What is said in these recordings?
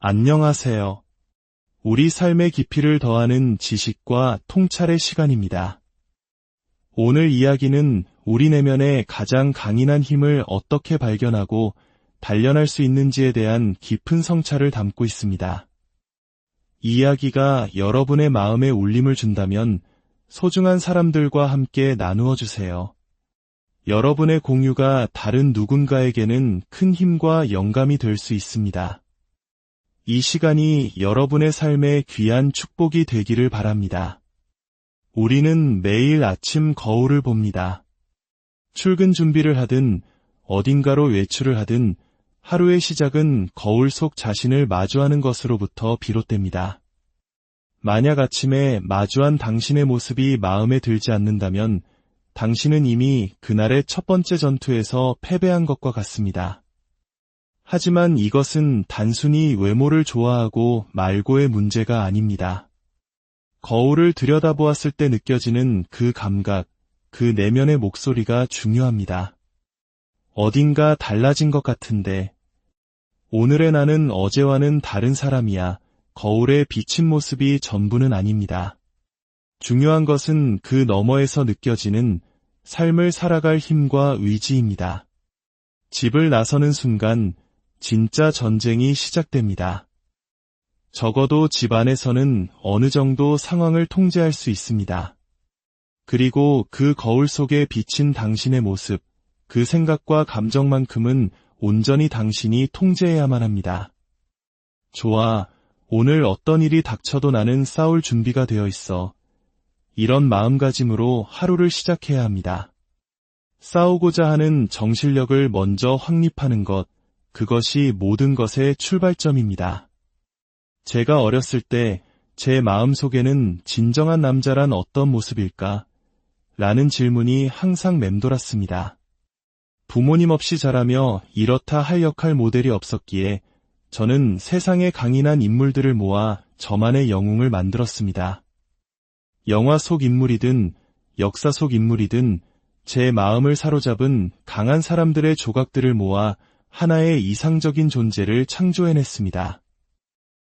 안녕하세요. 우리 삶의 깊이를 더하는 지식과 통찰의 시간입니다. 오늘 이야기는 우리 내면의 가장 강인한 힘을 어떻게 발견하고 단련할 수 있는지에 대한 깊은 성찰을 담고 있습니다. 이 이야기가 여러분의 마음에 울림을 준다면 소중한 사람들과 함께 나누어 주세요. 여러분의 공유가 다른 누군가에게는 큰 힘과 영감이 될 수 있습니다. 이 시간이 여러분의 삶에 귀한 축복이 되기를 바랍니다. 우리는 매일 아침 거울을 봅니다. 출근 준비를 하든 어딘가로 외출을 하든 하루의 시작은 거울 속 자신을 마주하는 것으로부터 비롯됩니다. 만약 아침에 마주한 당신의 모습이 마음에 들지 않는다면 당신은 이미 그날의 첫 번째 전투에서 패배한 것과 같습니다. 하지만 이것은 단순히 외모를 좋아하고 말고의 문제가 아닙니다. 거울을 들여다보았을 때 느껴지는 그 감각, 그 내면의 목소리가 중요합니다. 어딘가 달라진 것 같은데, 오늘의 나는 어제와는 다른 사람이야. 거울에 비친 모습이 전부는 아닙니다. 중요한 것은 그 너머에서 느껴지는 삶을 살아갈 힘과 의지입니다. 집을 나서는 순간, 진짜 전쟁이 시작됩니다. 적어도 집 안에서는 어느 정도 상황을 통제할 수 있습니다. 그리고 그 거울 속에 비친 당신의 모습, 그 생각과 감정만큼은 온전히 당신이 통제해야만 합니다. 좋아, 오늘 어떤 일이 닥쳐도 나는 싸울 준비가 되어 있어. 이런 마음가짐으로 하루를 시작해야 합니다. 싸우고자 하는 정신력을 먼저 확립하는 것, 그것이 모든 것의 출발점입니다. 제가 어렸을 때 제 마음속에는 진정한 남자란 어떤 모습일까? 라는 질문이 항상 맴돌았습니다. 부모님 없이 자라며 이렇다 할 역할 모델이 없었기에 저는 세상에 강인한 인물들을 모아 저만의 영웅을 만들었습니다. 영화 속 인물이든 역사 속 인물이든 제 마음을 사로잡은 강한 사람들의 조각들을 모아 하나의 이상적인 존재를 창조해냈습니다.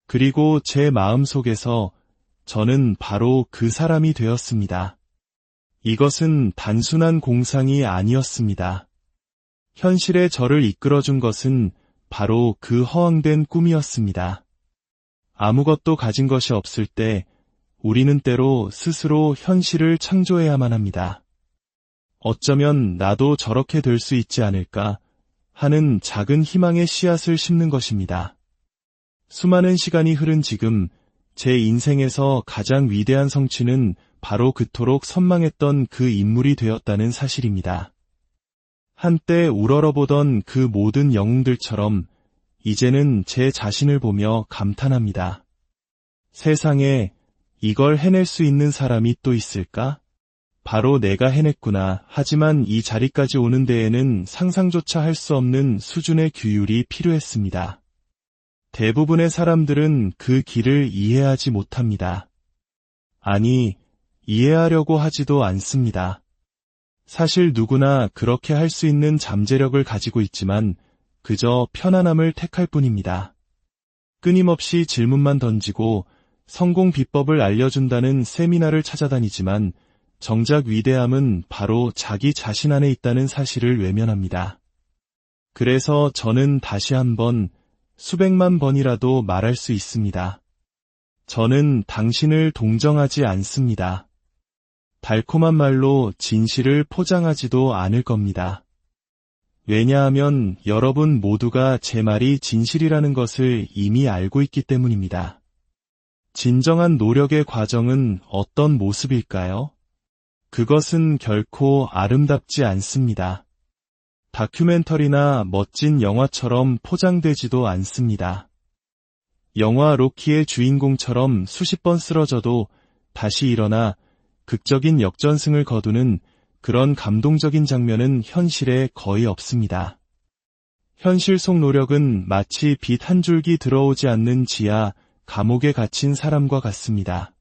그리고 제 마음 속에서 저는 바로 그 사람이 되었습니다. 이것은 단순한 공상이 아니었습니다. 현실의 저를 이끌어준 것은 바로 그 허황된 꿈이었습니다. 아무것도 가진 것이 없을 때 우리는 때로 스스로 현실을 창조해야만 합니다. 어쩌면 나도 저렇게 될 수 있지 않을까 하는 작은 희망의 씨앗을 심는 것입니다. 수많은 시간이 흐른 지금 제 인생에서 가장 위대한 성취는 바로 그토록 선망했던 그 인물이 되었다는 사실입니다. 한때 우러러보던 그 모든 영웅들처럼 이제는 제 자신을 보며 감탄합니다. 세상에 이걸 해낼 수 있는 사람이 또 있을까? 바로 내가 해냈구나. 하지만 이 자리까지 오는 데에는 상상조차 할 수 없는 수준의 규율이 필요했습니다. 대부분의 사람들은 그 길을 이해하지 못합니다. 아니, 이해하려고 하지도 않습니다. 사실 누구나 그렇게 할 수 있는 잠재력을 가지고 있지만 그저 편안함을 택할 뿐입니다. 끊임없이 질문만 던지고 성공 비법을 알려준다는 세미나를 찾아다니지만 정작 위대함은 바로 자기 자신 안에 있다는 사실을 외면합니다. 그래서 저는 다시 한번 수백만 번이라도 말할 수 있습니다. 저는 당신을 동정하지 않습니다. 달콤한 말로 진실을 포장하지도 않을 겁니다. 왜냐하면 여러분 모두가 제 말이 진실이라는 것을 이미 알고 있기 때문입니다. 진정한 노력의 과정은 어떤 모습일까요? 그것은 결코 아름답지 않습니다. 다큐멘터리나 멋진 영화처럼 포장되지도 않습니다. 영화 로키의 주인공처럼 수십 번 쓰러져도 다시 일어나 극적인 역전승을 거두는 그런 감동적인 장면은 현실에 거의 없습니다. 현실 속 노력은 마치 빛 한 줄기 들어오지 않는 지하 감옥에 갇힌 사람과 같습니다.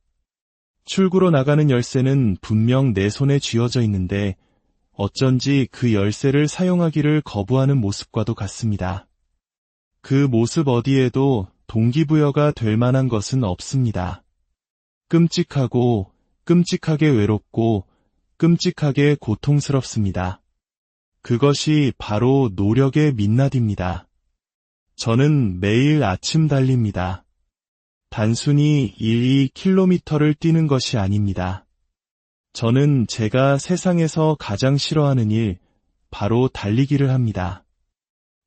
출구로 나가는 열쇠는 분명 내 손에 쥐어져 있는데 어쩐지 그 열쇠를 사용하기를 거부하는 모습과도 같습니다. 그 모습 어디에도 동기부여가 될 만한 것은 없습니다. 끔찍하고, 끔찍하게 외롭고, 끔찍하게 고통스럽습니다. 그것이 바로 노력의 민낯입니다. 저는 매일 아침 달립니다. 단순히 1-2km를 뛰는 것이 아닙니다. 저는 제가 세상에서 가장 싫어하는 일, 바로 달리기를 합니다.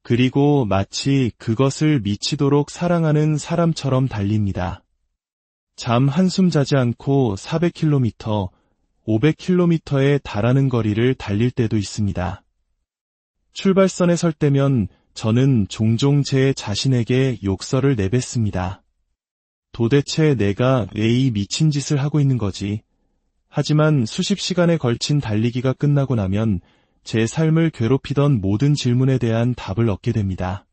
그리고 마치 그것을 미치도록 사랑하는 사람처럼 달립니다. 잠 한숨 자지 않고 400km, 500km에 달하는 거리를 달릴 때도 있습니다. 출발선에 설 때면 저는 종종 제 자신에게 욕설을 내뱉습니다. 도대체 내가 왜 이 미친 짓을 하고 있는 거지? 하지만 수십 시간에 걸친 달리기가 끝나고 나면 제 삶을 괴롭히던 모든 질문에 대한 답을 얻게 됩니다.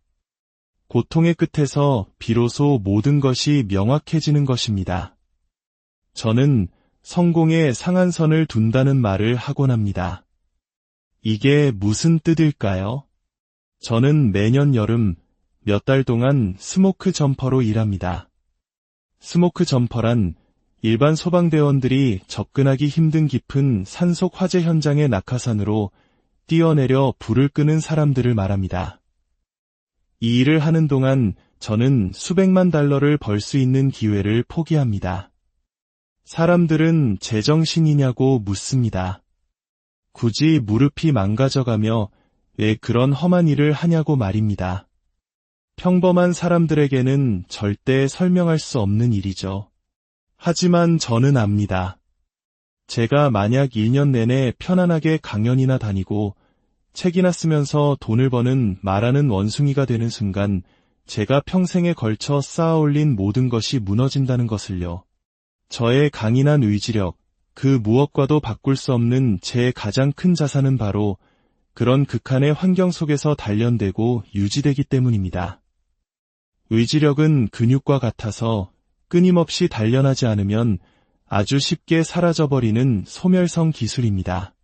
고통의 끝에서 비로소 모든 것이 명확해지는 것입니다. 저는 성공에 상한선을 둔다는 말을 하곤 합니다. 이게 무슨 뜻일까요? 저는 매년 여름 몇 달 동안 스모크 점퍼로 일합니다. 스모크 점퍼란 일반 소방대원들이 접근하기 힘든 깊은 산속 화재 현장의 낙하산으로 뛰어내려 불을 끄는 사람들을 말합니다. 이 일을 하는 동안 저는 수백만 달러를 벌 수 있는 기회를 포기합니다. 사람들은 제정신이냐고 묻습니다. 굳이 무릎이 망가져가며 왜 그런 험한 일을 하냐고 말입니다. 평범한 사람들에게는 절대 설명할 수 없는 일이죠. 하지만 저는 압니다. 제가 만약 1년 내내 편안하게 강연이나 다니고 책이나 쓰면서 돈을 버는 말하는 원숭이가 되는 순간 제가 평생에 걸쳐 쌓아올린 모든 것이 무너진다는 것을요. 저의 강인한 의지력, 그 무엇과도 바꿀 수 없는 제 가장 큰 자산은 바로 그런 극한의 환경 속에서 단련되고 유지되기 때문입니다. 의지력은 근육과 같아서 끊임없이 단련하지 않으면 아주 쉽게 사라져버리는 소멸성 기술입니다.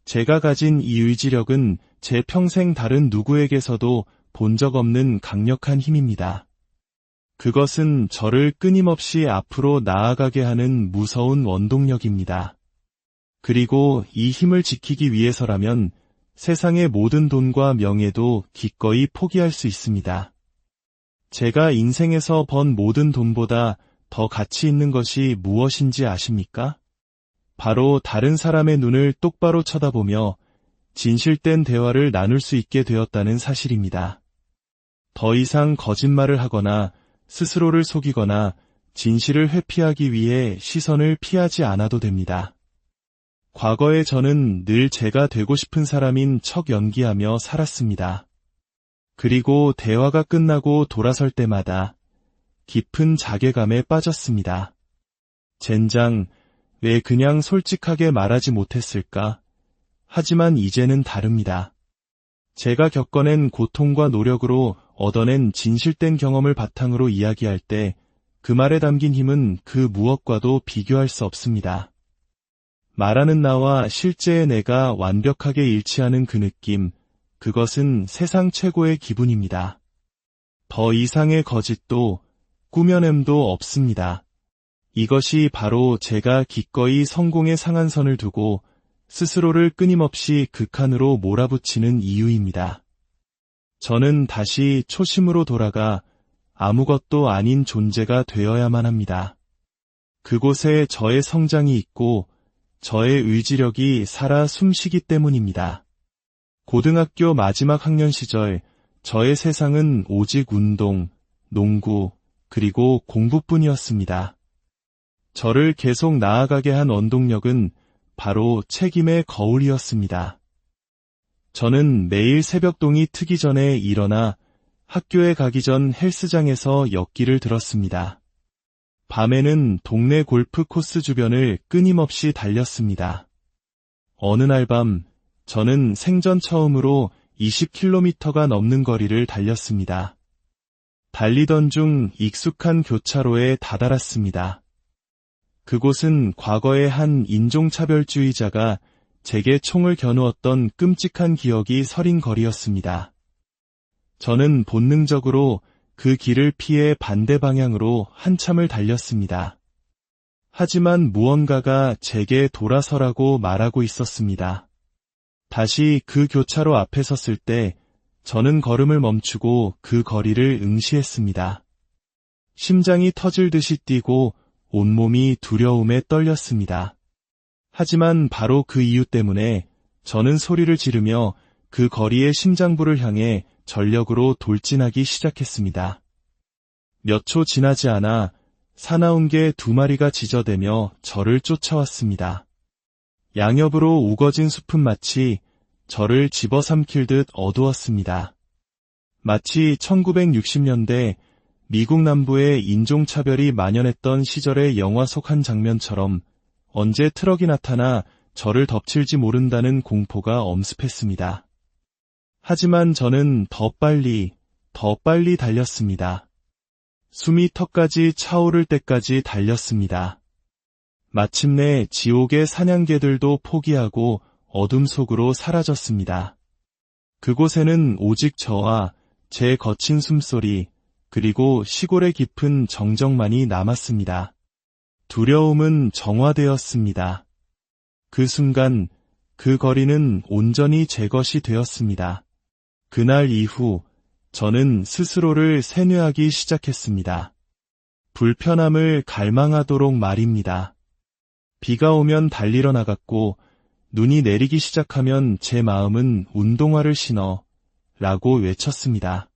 제가 가진 이 의지력은 제 평생 다른 누구에게서도 본 적 없는 강력한 힘입니다. 그것은 저를 끊임없이 앞으로 나아가게 하는 무서운 원동력입니다. 그리고 이 힘을 지키기 위해서라면 세상의 모든 돈과 명예도 기꺼이 포기할 수 있습니다. 제가 인생에서 번 모든 돈보다 더 가치 있는 것이 무엇인지 아십니까? 바로 다른 사람의 눈을 똑바로 쳐다보며 진실된 대화를 나눌 수 있게 되었다는 사실입니다. 더 이상 거짓말을 하거나 스스로를 속이거나 진실을 회피하기 위해 시선을 피하지 않아도 됩니다. 과거에 저는 늘 제가 되고 싶은 사람인 척 연기하며 살았습니다. 그리고 대화가 끝나고 돌아설 때마다 깊은 자괴감에 빠졌습니다. 젠장, 왜 그냥 솔직하게 말하지 못했을까? 하지만 이제는 다릅니다. 제가 겪어낸 고통과 노력으로 얻어낸 진실된 경험을 바탕으로 이야기할 때 그 말에 담긴 힘은 그 무엇과도 비교할 수 없습니다. 말하는 나와 실제의 내가 완벽하게 일치하는 그 느낌, 그것은 세상 최고의 기분입니다. 더 이상의 거짓도 꾸며냄도 없습니다. 이것이 바로 제가 기꺼이 성공의 상한선을 두고 스스로를 끊임없이 극한으로 몰아붙이는 이유입니다. 저는 다시 초심으로 돌아가 아무것도 아닌 존재가 되어야만 합니다. 그곳에 저의 성장이 있고 저의 의지력이 살아 숨쉬기 때문입니다. 고등학교 마지막 학년 시절 저의 세상은 오직 운동, 농구, 그리고 공부뿐이었습니다. 저를 계속 나아가게 한 원동력은 바로 책임의 거울이었습니다. 저는 매일 새벽동이 트기 전에 일어나 학교에 가기 전 헬스장에서 역기를 들었습니다. 밤에는 동네 골프 코스 주변을 끊임없이 달렸습니다. 어느 날 밤, 저는 생전 처음으로 20km가 넘는 거리를 달렸습니다. 달리던 중 익숙한 교차로에 다다랐습니다. 그곳은 과거의 한 인종차별주의자가 제게 총을 겨누었던 끔찍한 기억이 서린 거리였습니다. 저는 본능적으로 그 길을 피해 반대 방향으로 한참을 달렸습니다. 하지만 무언가가 제게 돌아서라고 말하고 있었습니다. 다시 그 교차로 앞에 섰을 때 저는 걸음을 멈추고 그 거리를 응시했습니다. 심장이 터질 듯이 뛰고 온몸이 두려움에 떨렸습니다. 하지만 바로 그 이유 때문에 저는 소리를 지르며 그 거리의 심장부를 향해 전력으로 돌진하기 시작했습니다. 몇 초 지나지 않아 사나운 개 2마리가 지저대며 저를 쫓아왔습니다. 양옆으로 우거진 숲은 마치 저를 집어삼킬 듯 어두웠습니다. 마치 1960년대 미국 남부에 인종차별이 만연했던 시절의 영화 속 한 장면처럼 언제 트럭이 나타나 저를 덮칠지 모른다는 공포가 엄습했습니다. 하지만 저는 더 빨리 달렸습니다. 숨이 턱까지 차오를 때까지 달렸습니다. 마침내 지옥의 사냥개들도 포기하고 어둠 속으로 사라졌습니다. 그곳에는 오직 저와 제 거친 숨소리, 그리고 시골의 깊은 정적만이 남았습니다. 두려움은 정화되었습니다. 그 순간 그 거리는 온전히 제 것이 되었습니다. 그날 이후 저는 스스로를 세뇌하기 시작했습니다. 불편함을 갈망하도록 말입니다. 비가 오면 달리러 나갔고 눈이 내리기 시작하면 제 마음은 운동화를 신어 라고 외쳤습니다.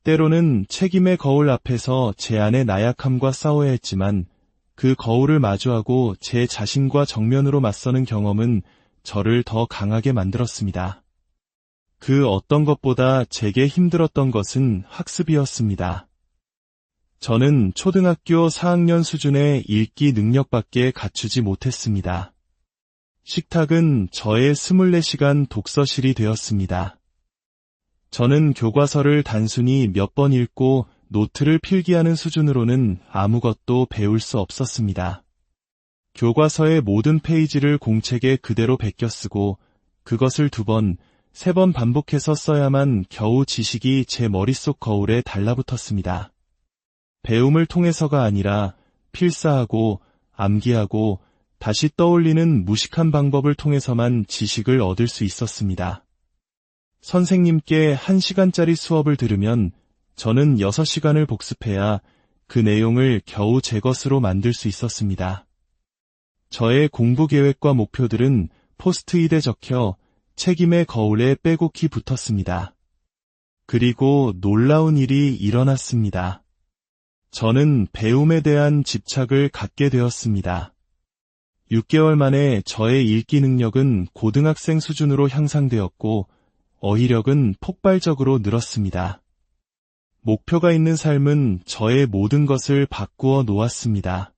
때로는 책임의 거울 앞에서 제 안의 나약함과 싸워야 했지만 그 거울을 마주하고 제 자신과 정면으로 맞서는 경험은 저를 더 강하게 만들었습니다. 그 어떤 것보다 제게 힘들었던 것은 학습이었습니다. 저는 초등학교 4학년 수준의 읽기 능력밖에 갖추지 못했습니다. 식탁은 저의 24시간 독서실이 되었습니다. 저는 교과서를 단순히 몇 번 읽고 노트를 필기하는 수준으로는 아무것도 배울 수 없었습니다. 교과서의 모든 페이지를 공책에 그대로 베껴 쓰고 그것을 2번, 3번 반복해서 써야만 겨우 지식이 제 머릿속 거울에 달라붙었습니다. 배움을 통해서가 아니라 필사하고 암기하고 다시 떠올리는 무식한 방법을 통해서만 지식을 얻을 수 있었습니다. 선생님께 1시간짜리 수업을 들으면 저는 6시간을 복습해야 그 내용을 겨우 제 것으로 만들 수 있었습니다. 저의 공부 계획과 목표들은 포스트잇에 적혀 책임의 거울에 빼곡히 붙었습니다. 그리고 놀라운 일이 일어났습니다. 저는 배움에 대한 집착을 갖게 되었습니다. 6개월 만에 저의 읽기 능력은 고등학생 수준으로 향상되었고 어휘력은 폭발적으로 늘었습니다. 목표가 있는 삶은 저의 모든 것을 바꾸어 놓았습니다.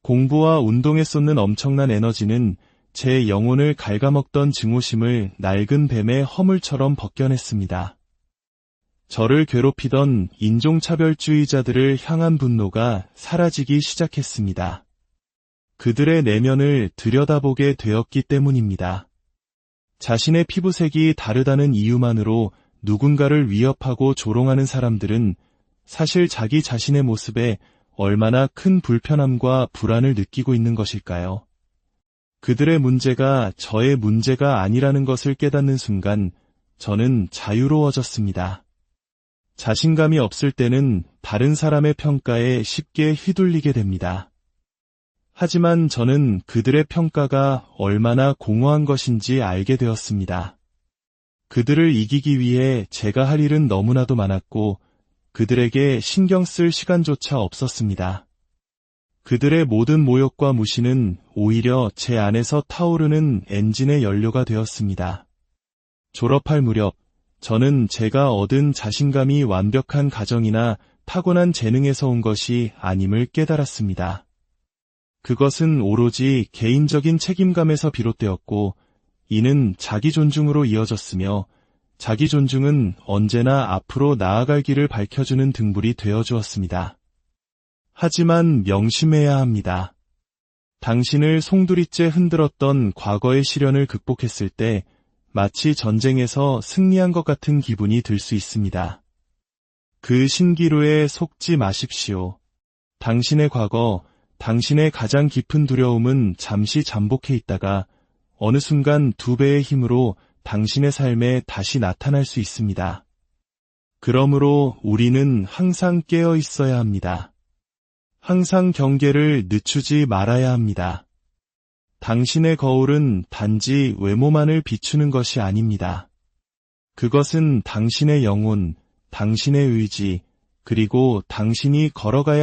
공부와 운동에 쏟는 엄청난 에너지는 제 영혼을 갉아먹던 증오심을 낡은 뱀의 허물처럼 벗겨냈습니다. 저를 괴롭히던 인종차별주의자들을 향한 분노가 사라지기 시작했습니다. 그들의 내면을 들여다보게 되었기 때문입니다. 자신의 피부색이 다르다는 이유만으로 누군가를 위협하고 조롱하는 사람들은 사실 자기 자신의 모습에 얼마나 큰 불편함과 불안을 느끼고 있는 것일까요? 그들의 문제가 저의 문제가 아니라는 것을 깨닫는 순간 저는 자유로워졌습니다. 자신감이 없을 때는 다른 사람의 평가에 쉽게 휘둘리게 됩니다. 하지만 저는 그들의 평가가 얼마나 공허한 것인지 알게 되었습니다. 그들을 이기기 위해 제가 할 일은 너무나도 많았고 그들에게 신경 쓸 시간조차 없었습니다. 그들의 모든 모욕과 무시는 오히려 제 안에서 타오르는 엔진의 연료가 되었습니다. 졸업할 무렵 저는 제가 얻은 자신감이 완벽한 가정이나 타고난 재능에서 온 것이 아님을 깨달았습니다. 그것은 오로지 개인적인 책임감에서 비롯되었고 이는 자기 존중으로 이어졌으며 자기 존중은 언제나 앞으로 나아갈 길을 밝혀주는 등불이 되어주었습니다. 하지만 명심해야 합니다. 당신을 송두리째 흔들었던 과거의 시련을 극복했을 때 마치 전쟁에서 승리한 것 같은 기분이 들 수 있습니다. 그 신기루에 속지 마십시오. 당신의 과거, 당신의 가장 깊은 두려움은 잠시 잠복해 있다가 어느 순간 2배의 힘으로 당신의 삶에 다시 나타날 수 있습니다. 그러므로 우리는 항상 깨어 있어야 합니다. 항상 경계를 늦추지 말아야 합니다. 당신의 거울은 단지 외모만을 비추는 것이 아닙니다. 그것은 당신의 영혼, 당신의 의지, 그리고 당신이 걸어가야